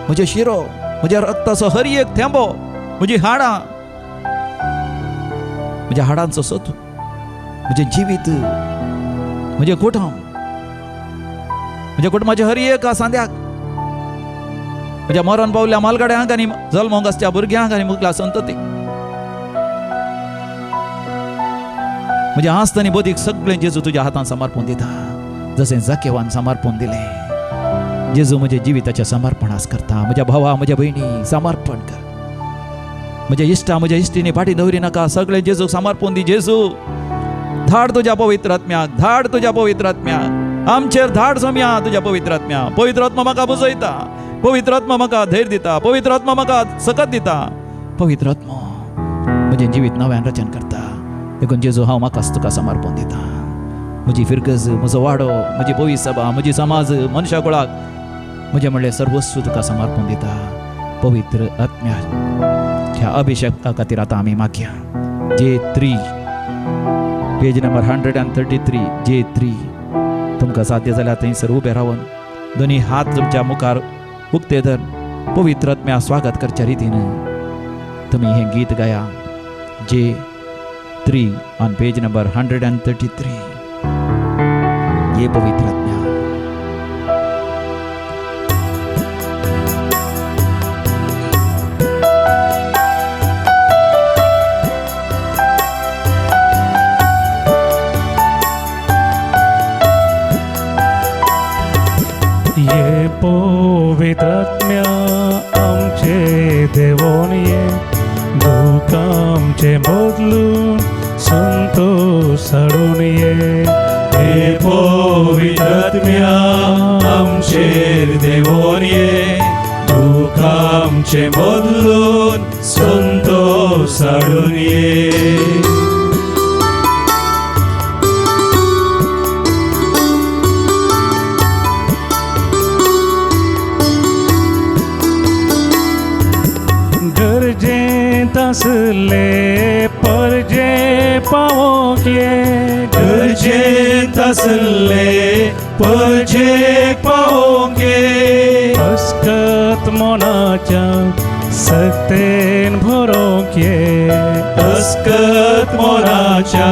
म्हजे शिरो, म्हज्या रक्ताचो हर एक थेंबो, म्हजी हाडां, म्हज्या हाडांचो सोतू, म्हजें जिवीत, म्हजें कुटुंब, म्हज्या कुटुंबाच्या हर एक सांद्याक, म्हज्या मरण पावल्या मालगाड्यांक आनी जल्मोंक आसच्या भुरग्यांक आनी मुखला संततीक, म्हज्या आस्त आनी बोधीक सगळें जेजू तुज्या हातांत समर्पण दिता. जशें जाकेवान समर्पण दिलें, जेजू म्हज्या जिविताच्या समर्पणास करता. म्हज्या भावा, म्हज्या भयणी समर्पण कर. म्हज्या इश्टा, म्हज्या इश्टीनी फाटी दवरी नाका. सगळें जेजूक समर्पण दी. जेजू धाड तुज्या पवित्र आत्म्याक, धाड तुज्या पवित्र आत्म्याक, आमचेर धाड सोम्या तुज्या पवित्र आत्म्याक. पवित्र आत्मा म्हाका बुजयता, पवित्र आत्मा म्हाका धैर्य दिता, पवित्र आत्मा म्हाका सकत दिता. पवित्र आत्मा म्हजें जिवीत नव्यान रचन करता. देखून जेजू हांव म्हाकाच तुका समर्पण दिता. म्हजी फिरगज, म्हजो वाडो, म्हजी पवित्र सभा, म्हजी समाज, मनशा कुळाक, म्हजें म्हणलें सर्वस्व तुका समर्पण दिता. पवित्र आत्म्याच्या अभिषेका खातीर आतां आमी मागया. J3 page number 133 J3. तुमकां साध्य जाल्यार थंयसर उबे रावन दोनी हात तुमच्या मुखार उक्ते धर. पवित्र आत्म्या स्वागत करच्या रितीन तुमी हें गीत गाया. J3 on page number 133. ये पवित्र आत्म्या. ये पवित्र आत्म्या आमचे देवोन ये, दुःख आमचे बदलून संतोष हाडून ये. हे पवित्र आत्म्या आमचेर देवोन ये, दुःख आमचे बदलून संतोष हाडून ये. गरजेंत आसले परजे पावोंक ये, गरजेंत आसले परजे पावोंक ये. अस्कत मोनाच्या सक्तेन भरोंक ये, अस्कत मोनाच्या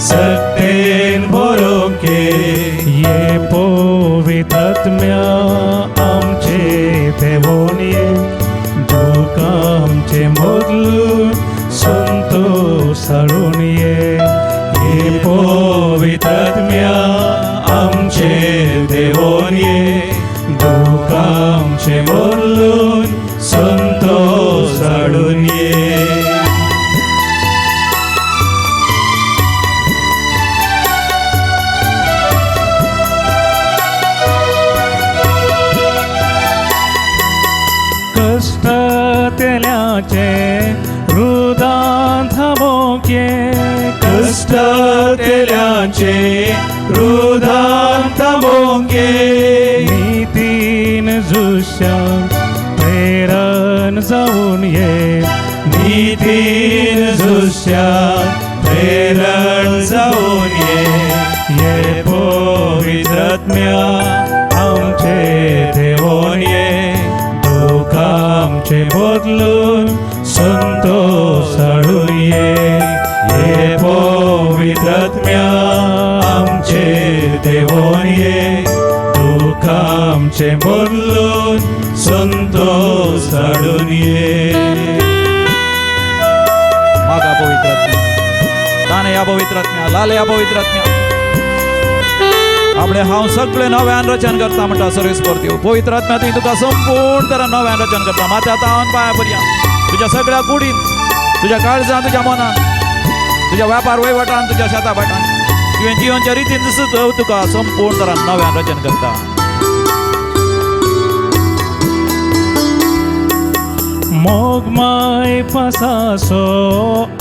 सक्तेन भरोंक ये. ये पवित्र आत्म्या आमचे देवोन ये, दुःख आमचे बदलून संतोष हाडून ये. हे पवित्र आत्म्या आमचे देवोन ये, दुःख आमचे बदलून संतोष हाडून ये. कष्ट तेल्याचे रुदान थांबोंक ये, कष्ट तेल्याचे रुदान थांबोंक ये. झुस्यान प्रेरण जाऊन ये नितीन झुस्यान प्रेरण जाऊन ये पवित्रात्म्या आमचे देवोन ये दुःख आमचे बदलून संतोष हाडून ये पवित्रात्म्या आमचे देवोन ये दुःख आमचे बदलून संतोष हाडून ये. मागा पवित्रात्म्या, ताने या पवित्रात्म्या, लाले या पवित्रात्म्या. आपले हांव सगळे नव्यान रचन करता म्हणटा सर्वीस परत्यो. पवित्र आत्म्या ती तुका संपूर्ण तरा नव्यान रचन करता. माथ्या तावन पांया पर्यंत तुझ्या सगळ्या कुडीन, तुझ्या काळजान, तुझ्या मनान, तुझ्या व्यापार वैवटान, तुझ्या शेता भाटान, तुवें जिवनच्या रितीन जसं तुका संपूर्ण तरा नव्यान रचन करता. मोगमाय पासासो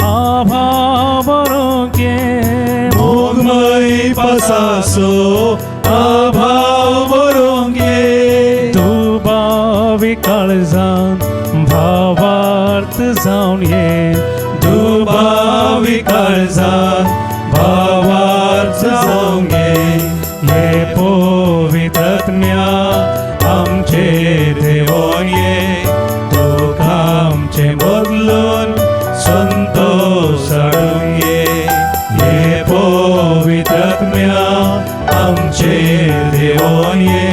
आभाव बरोगे मोगमय पासासो अभाव बरोंगे तू बावी काळजान भावार्थ जाऊन ये दुबावी काळजान भावार्थ जाऊंगे ये पवित्रात्म्या आमचे देवोन ये दुःख आमचे बदलून संतोष हाडून ये पवित्रात्म्या आमचे देवोन ये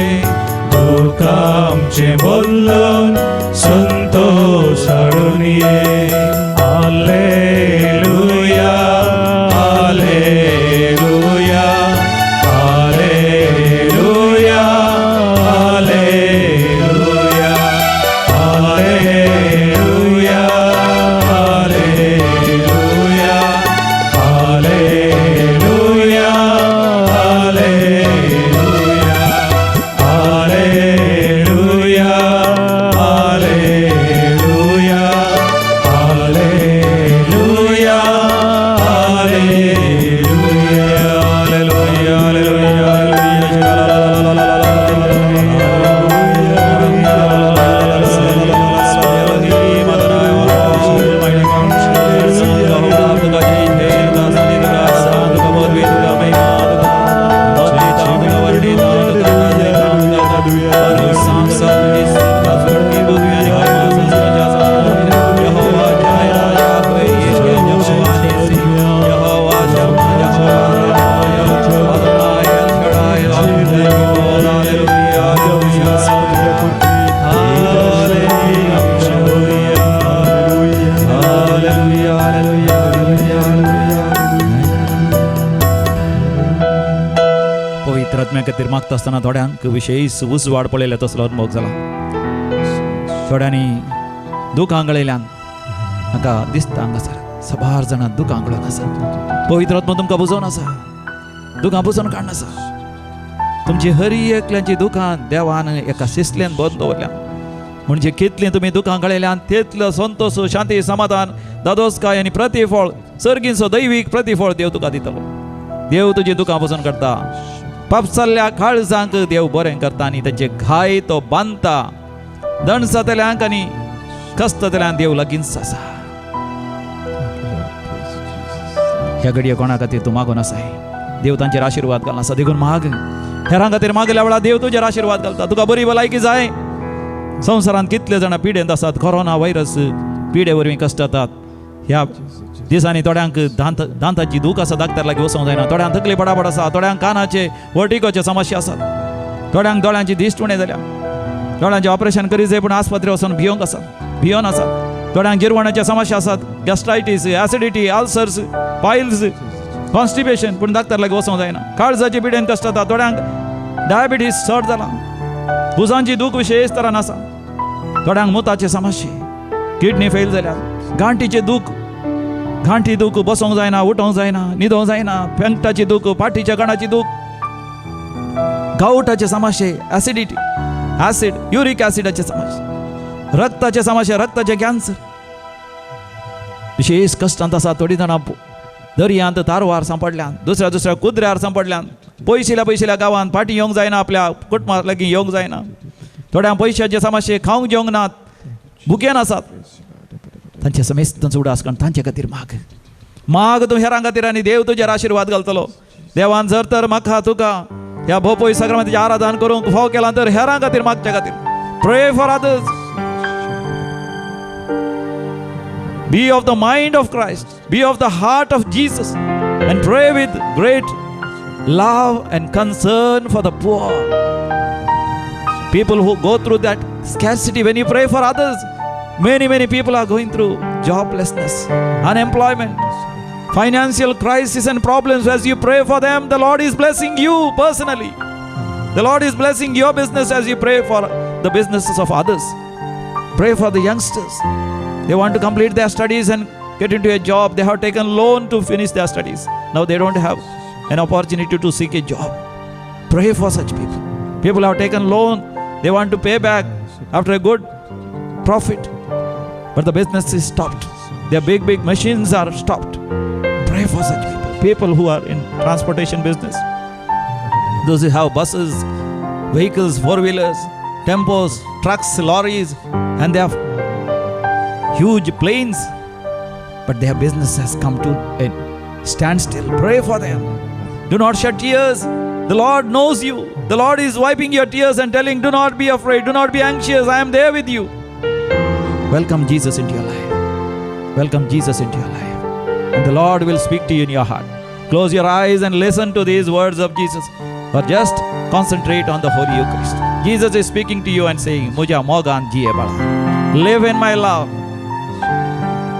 दुःख आमचे बदलून संतोष हाडून ये. हालेलुया हालेलुया हालेलुया हालेलुया हालेलुया हालेलुया हालेलुया हालेलुया हालेलुया हालेलुया हालेलुया पवित्र आत्म्या खातीर मागता आसतना थोड्यांक विशेष उजवाड पळयल्या तसलो अनुभव जाला. थोड्यांनी दूख आंगळयल्यान म्हाका दिसता हांगासर सबार जाणां दूख आंगळून आसा. पवित्र आत्मा तुमकां बुजोवन आसा, दुखां बुजोवन काडून आसा. तुमची हरी एकल्यांची दुखां देवान एका शिसलेन बंद दवरल्या. म्हणजे कितलें तुमी दुखां कळयल्यान तितलो संतोष, शांती, समाधान, दादोसकाय आनी प्रतिफळ, सर्गीचो दैवीक प्रतिफळ देव तुका दितलो. देव तुजी दुखां बुजोवन काडटा. पापसाल्ल्या काळजांक देव बरें करता आनी तांचे घाय तो बांदता. दणसतल्यांक आनी कस्ततल्यांक देव लागींच आसा. ह्या घडये कोणा खातीर तूं मागून आसाय. देव तांचेर आशिर्वाद घालना आसा. देखून माग, हेरां खातीर मागल्या वेळार देव तुजेर आशिर्वाद घालता. तुका बरी भलायकी जाय. संवसारांत कितले जाणां पिडेंत आसात. कोरोना व्हायरस पिडे वरवीं कश्ट जातात. ह्या दिसांनी थोड्यांक दांताची दूख आसा, दाक्तर लागीं वचूंक जायना. थोड्यांक तकली पडापड आसा. थोड्यांक कानाचे वर्टिगोचे समस्या आसात. थोड्यांक दोळ्यांची दिश्ट उणें जाल्या. दोळ्यांचें ऑपरेशन करी जाय पूण आस्पत्रे वचून भियोंक आसात, भियोन आसात. थोड्यांक जिरवणाचे समस्या आसात. गॅस्ट्रायटीस, ॲसिडिटी, अल्सर्स, पायल्स, कॉन्स्टिपेशन, पूण दाक्तर लागीं वचूंक जायना. काळजाची पिडेन कश्ट जाता. थोड्यांक डायबिटीस चड जाला. भुजांची दूख विशेश तरान आसा. थोड्यांक मुताचे समस्या, किडनी फेल जाल्या. गांठीचे दूख, घांटी दूख, बसोंक जायना, उठोंक जायना, न्हिदोंक जायना. पेंगटाची दूख, पाठीच्या कणाची दूख, गावठाचे समस्या, ॲसिडिटी, ॲसिड, युरिक ॲसिडाचे समस्या, रक्ताचे समस्या, रक्ताचे कॅन्सर. विशेष कश्टांत आसा. थोडी जाणां दर्यांत तारवार सांपडल्यान, दुसऱ्या दुसऱ्या कुद्र्यार सांपडल्यान, पयशिल्या गांवांत फाटीं येवंक जायना, आपल्या कुटुंबाक लागीं येवंक जायना. थोड्या पयशांचे समस्ये खावंक जेवंक नात भुकेन आसात तांचे समेस्त उडास कारण तांचे खातीर माग तूं हेरां खातीर आनी देव तुजेर आशिर्वाद घालतलो. देवान जर तर म्हाका तुका ह्या भोपोय सक्रामेंताचें आराधन करूंक फाव केला तर हेरां खातीर मागच्या खातीर प्रे for others. Be of the mind of Christ, be of the heart of Jesus, and pray with great love and concern for the poor. People who go through that scarcity, when you pray for others, many people are going through joblessness, unemployment, financial crisis and problems. As you pray for them, the Lord is blessing you personally. The Lord is blessing your business as you pray for the businesses of others. Pray for the youngsters. They want to complete their studies and get into a job. They have taken loan to finish their studies. Now they don't have an opportunity to seek a job. Pray for such people. People have taken loan. They want to pay back after a good profit. But the business is stopped. Their big machines are stopped. Pray for such people. People who are in transportation business. Those who have buses, vehicles, four-wheelers, tempos, trucks, lorries, and they have huge planes, but their business has come to a standstill. Pray for them. Do not shed tears. The Lord knows you. The Lord is wiping your tears and telling, do not be afraid, do not be anxious, I am there with you. Welcome Jesus into your life. Welcome Jesus into your life. And the Lord will speak to you in your heart. Close your eyes and listen to these words of Jesus, or just concentrate on the Holy Eucharist. Jesus is speaking to you and saying, Muja mogan jiye bada. Live in my love.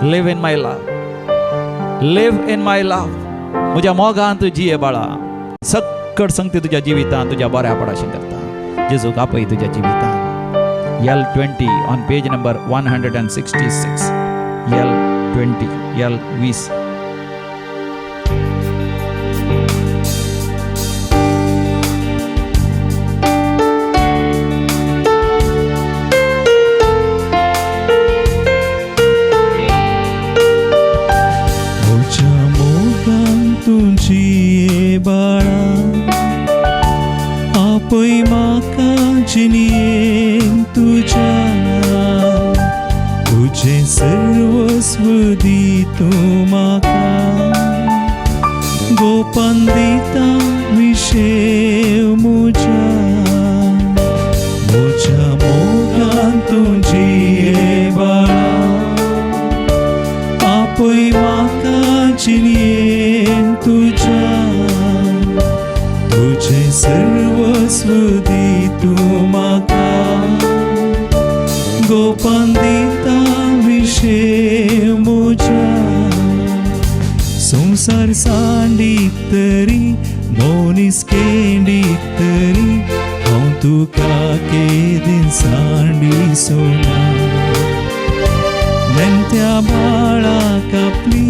Live in my love. Live in my love. मुझ्या मोगान तू जिये बाळा. सकट संगती तुझ्या जिवितान तुझ्या बऱ्या पडाशें करता. जेजूक आपय तुझ्या जिवितान. L20 on page number 166. L20 L20. आपय म्हाका जिणेन तुज्या तुजें सर्वस्व दी तूं म्हाका गोपान दिता विशे म्हज्या मोगान तूं जिये बाळा आपय म्हाका जिणेन तुज्या तुझे सर्वस्व दी तूं म्हाका गोपान दिता विशे म्हज्या संवसार सांडीत तरी मोनीस केंडीत तरी हांव तुका केदीन सांडी सोना नेण्ट्या बाळाक आपली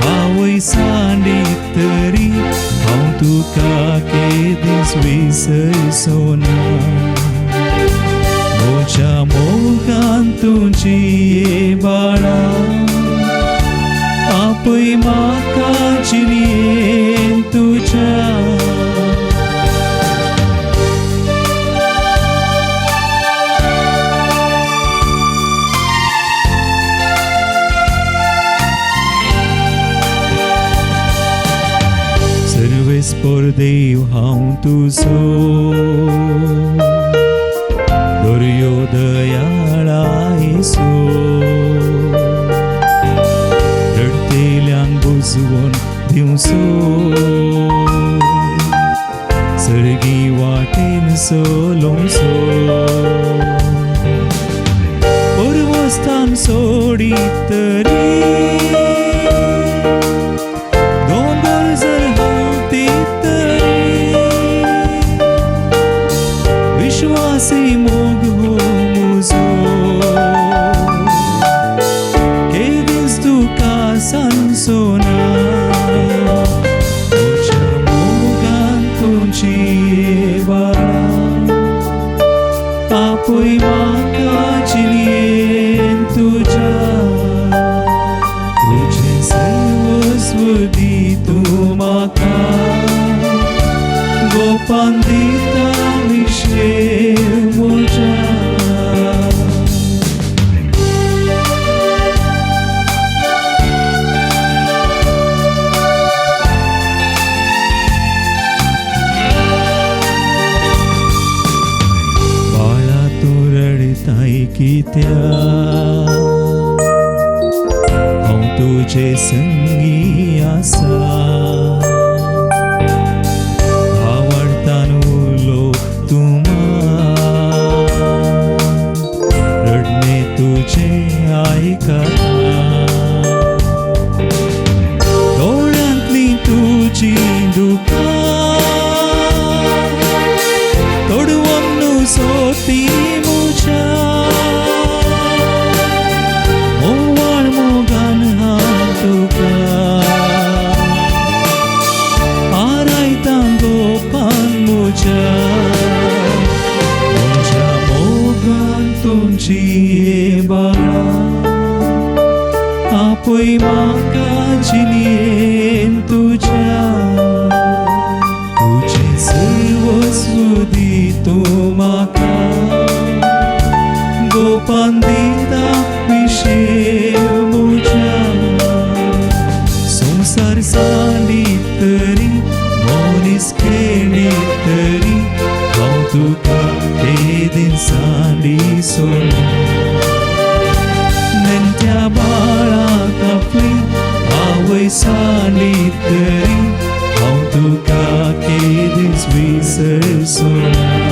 आवय सांडीत तरी हांव तुका केदीस विसर सोना म्हज्या मोगान तूं जिये बाळा आपय म्हाका जिणेन तुज्या por देव हांव तुजो दर्यो दयाळा येसो रडतेल्यांक बुजवून दिवचो सर्गी वाटेन चलोवचो पर्वस्थान सोडीत तरी विश्वासी मोग हो मुजो केदीस तुका सांसोना तुझ्या मोगान तूं जिये बाळा आपय म्हाका जिणेन तुज्या नित्या हांव तुजे संगी आसा आवडतान उलो तुमा रडणे तुझे आयकता दोळ्यांतली तुजी दुकां तोडवून सोती मुझ्या मोवाळ मोगान हांव तुका आरायता गोपान मुझ्या तुझ्या मोगान तुमची बाळा आपय म्हाका जिणेन तुझ्या तुझे सर्वस्व दितो म्हाका गोपान दिता विशेष मुझ्या संसार साडीत तरी मोनीस खेळीत तरी हांव तुका केदीन साडी सोड नेण्ट्या बाळाक आपली आवय साडीत तरी हांव तुका केदीस विसर सोडना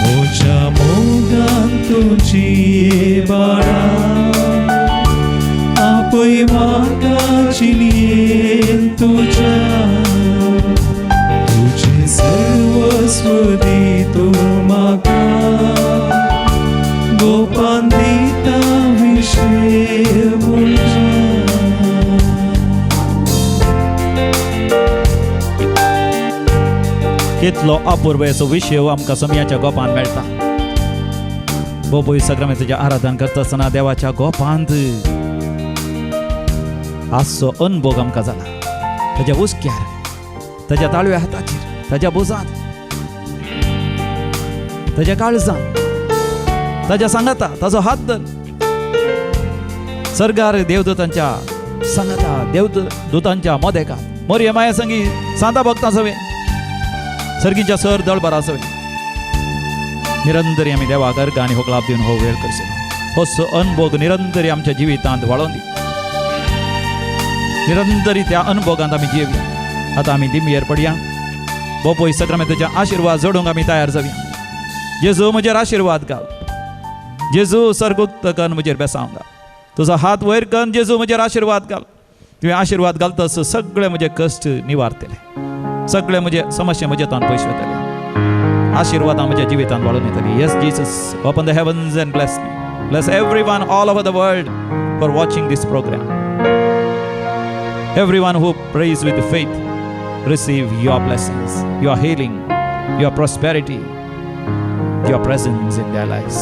म्हज्या मोगान तुजी बाळा आपय म्हाका जिणेन तुझ्या तुझे सर्वस्व दितो म्हाका गोपान दिता विशेष मुझ्या कितलो अपूर्व असो विषय आमकां समयाच्या गोपान मेळटा बोबोय सक्रामेंताचें आराधन करता आसतना देवाच्या गोपांत आजचो अनुभव आमकां जाला ताच्या उस्क्यार ताच्या ताळव्या हाताचेर ताच्या बोजांत ताच्या काळजांत ताच्या सांगाता ताचो हात धर सर्गार देवदूतांच्या सांगाता देवदूतांच्या मोदेकात मोरये माया संगी सांता भक्तां सवे सर्गीच्या सर दळबारा सवे निरंतरी आमी देवाक अर्घ आनी होकलाप दिवन हो वेळ करचो हो अनुभव निरंतरी आमच्या जिवितांत वाळोवन दी निरंतरी त्या अनुभवांत आमी जियेवया आतां आमी दिमयेर पडया बोपोय सक्रामेंताच्या आशिर्वाद जोडूंक आमी तयार जावया जेजू म्हजेर आशिर्वाद घाल जेजू सर्गुक्त कन म्हजेर बेसांव घाल तुजो हात वयर कन जेजू म्हजेर आशिर्वाद घाल तुवें आशिर्वाद घालतस सगळे म्हजे कश्ट निवारतले सगळे म्हजे समस्या म्हजे तोंड पयस वतले आशिर्वादां म्हज्या जिवितांत वाडून येतली yes Jesus open the heavens and bless me bless everyone all over the world for watching this programme everyone who prays with faith receive your blessings, your healing, your prosperity, your presence in their lives.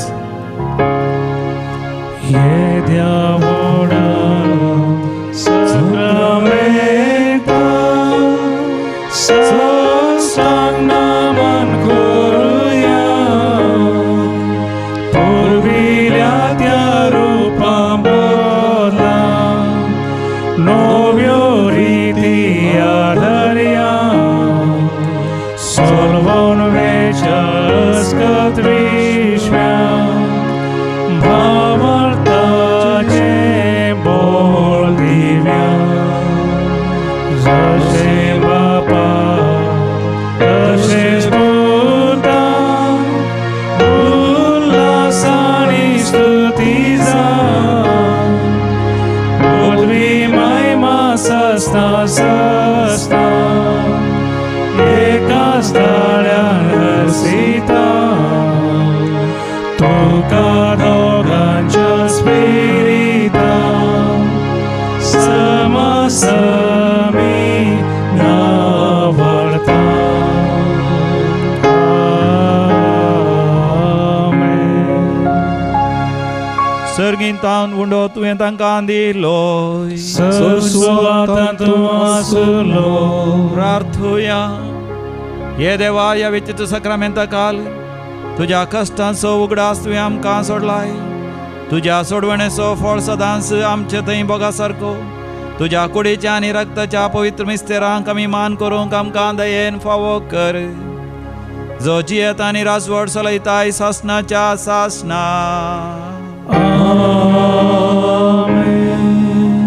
सर्गींतान उंडो तुवें तांकां दिलो प्रार्थुया हे देवा ह्या विचित्र सक्रामेंता काल तुज्या कश्टांचो उगडास तुवें आमकां सोडलाय तुज्या सोडवणेचो फळ सदांच आमचे थंय बोगा सारको तुज्या कुडीच्या आनी रक्ताच्या पवित्र मिस्तेरांक आमी मान करूंक आमकां दयेन फावो कर जो जियेत आनी राजवट चलयताय सासनाच्या सासना.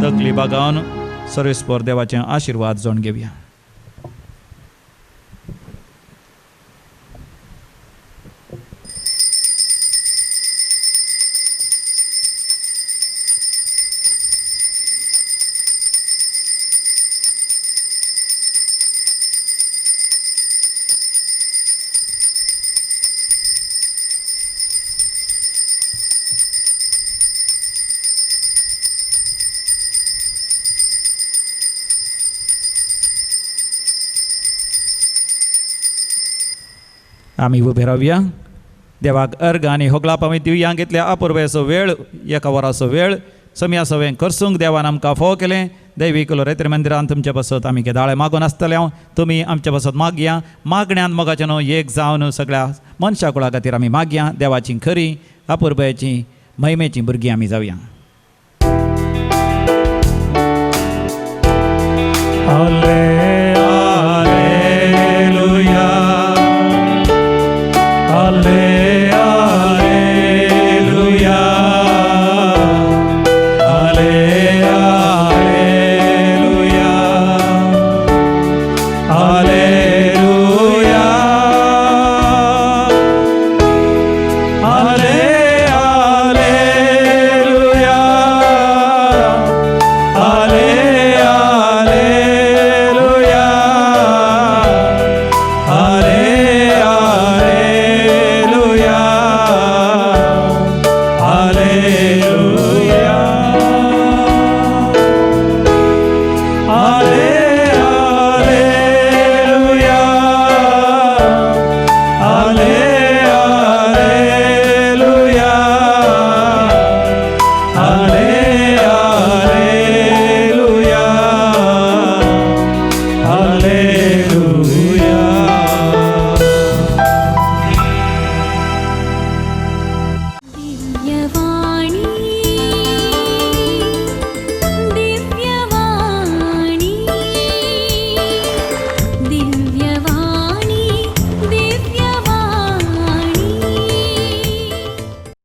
तकली बागावन सर्वेस्पर देवाचे आशीर्वाद जावन घेवया. आम्ही उभे राहूया. देवाक अर्घ आनी होगलाप आमी दिवया. घेतल्या अपुर्वेचो वेळ, एका वराचो वेळ समी सवें करसूंक देवान आमकां फोव केलें. दैवी कुलोरेत्र मंदिरान तुमचे बसत आमी केदाळे मागून आसतले. तुमी आमचे बसत मागया. मागण्यांत मोगाचे न्हू एक जावन सगळ्या मनशा कुळा खातीर आमी मागया. देवाची खरी अपुर्वेची महिमेची भुरगीं आमी जावया.